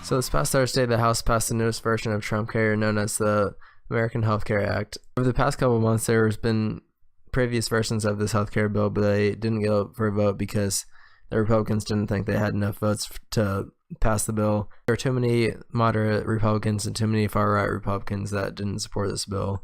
So this past Thursday, the House passed the newest version of TrumpCare, known as the American Healthcare Act. Over the past couple of months, there's been previous versions of this healthcare bill, but they didn't go for a vote because the Republicans didn't think they had enough votes to pass the bill. There are too many moderate Republicans and too many far-right Republicans that didn't support this bill.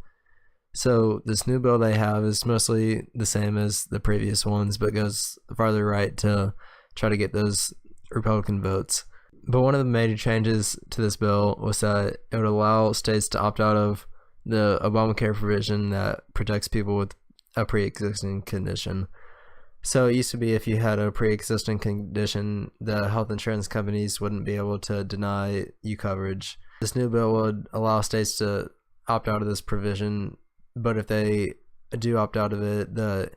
So this new bill they have is mostly the same as the previous ones, but goes farther right to try to get those Republican votes. But one of the major changes to this bill was that it would allow states to opt out of the Obamacare provision that protects people with a pre-existing condition. So it used to be if you had a pre-existing condition, the health insurance companies wouldn't be able to deny you coverage. This new bill would allow states to opt out of this provision, but if they do opt out of it, the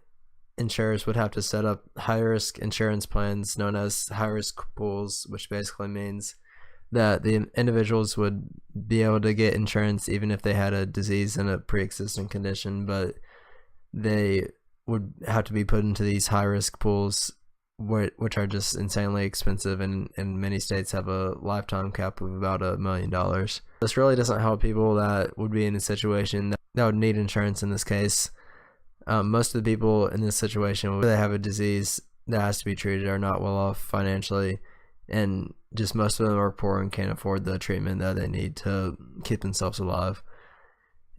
insurers would have to set up high-risk insurance plans known as high-risk pools, which basically means that the individuals would be able to get insurance even if they had a disease and a pre-existing condition, but they would have to be put into these high-risk pools, which are just insanely expensive, and many states have a lifetime cap of about $1 million. This really doesn't help people that would be in a situation that would need insurance in this case. Most of the people in this situation, where they have a disease that has to be treated, are not well off financially, and just most of them are poor and can't afford the treatment that they need to keep themselves alive.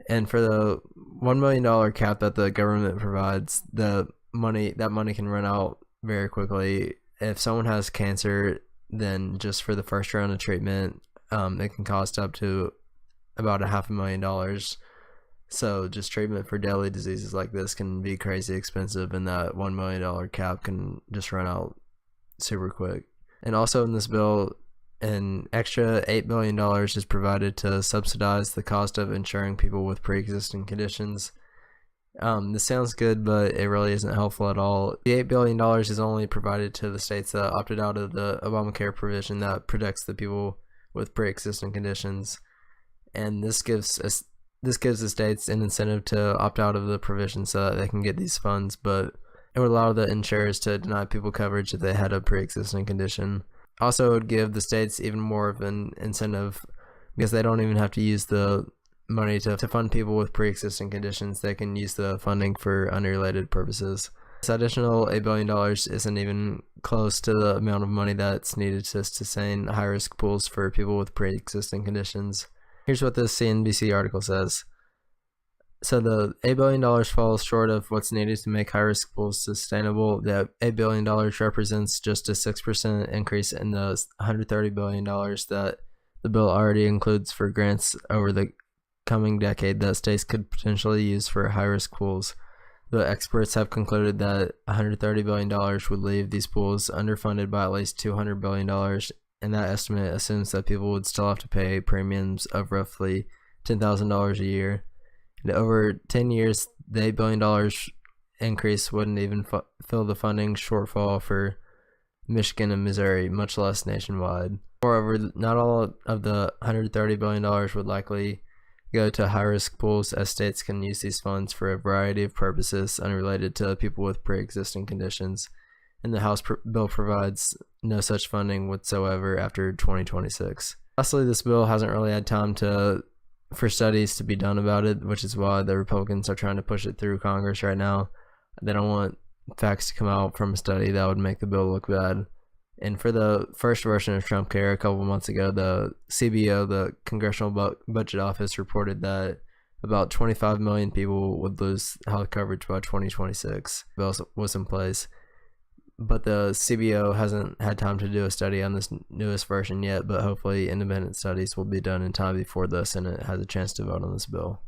And for the $1 million cap that the government provides, that money can run out very quickly. If someone has cancer, then just for the first round of treatment, it can cost up to about $500,000. So just treatment for deadly diseases like this can be crazy expensive, and that $1 million cap can just run out super quick. And also in this bill, an extra $8 billion is provided to subsidize the cost of insuring people with pre-existing conditions. This sounds good, but it really isn't helpful at all. The $8 billion is only provided to the states that opted out of the Obamacare provision that protects the people with pre-existing conditions, and this gives the states an incentive to opt out of the provision so that they can get these funds, but it would allow the insurers to deny people coverage if they had a pre-existing condition. Also, it would give the states even more of an incentive because they don't even have to use the money to fund people with pre-existing conditions. They can use the funding for unrelated purposes. This additional $8 billion isn't even close to the amount of money that's needed to sustain high-risk pools for people with pre-existing conditions. Here's what this CNBC article says. So the $8 billion falls short of what's needed to make high-risk pools sustainable. The $8 billion represents just a 6% increase in the $130 billion that the bill already includes for grants over the coming decade that states could potentially use for high-risk pools. The experts have concluded that $130 billion would leave these pools underfunded by at least $200 billion, and that estimate assumes that people would still have to pay premiums of roughly $10,000 a year. And over 10 years, the $8 billion increase wouldn't even fill the funding shortfall for Michigan and Missouri, much less nationwide. Moreover, not all of the $130 billion would likely go to high-risk pools, as states can use these funds for a variety of purposes unrelated to people with pre-existing conditions, and the House bill provides no such funding whatsoever after 2026. Lastly, this bill hasn't really had time for studies to be done about it, which is why the Republicans are trying to push it through Congress right now. They don't want facts to come out from a study that would make the bill look bad. And for the first version of TrumpCare a couple months ago, the CBO, the Congressional Budget Office, reported that about 25 million people would lose health coverage by 2026. The bill was in place. But the CBO hasn't had time to do a study on this newest version yet, but hopefully independent studies will be done in time before the Senate has a chance to vote on this bill.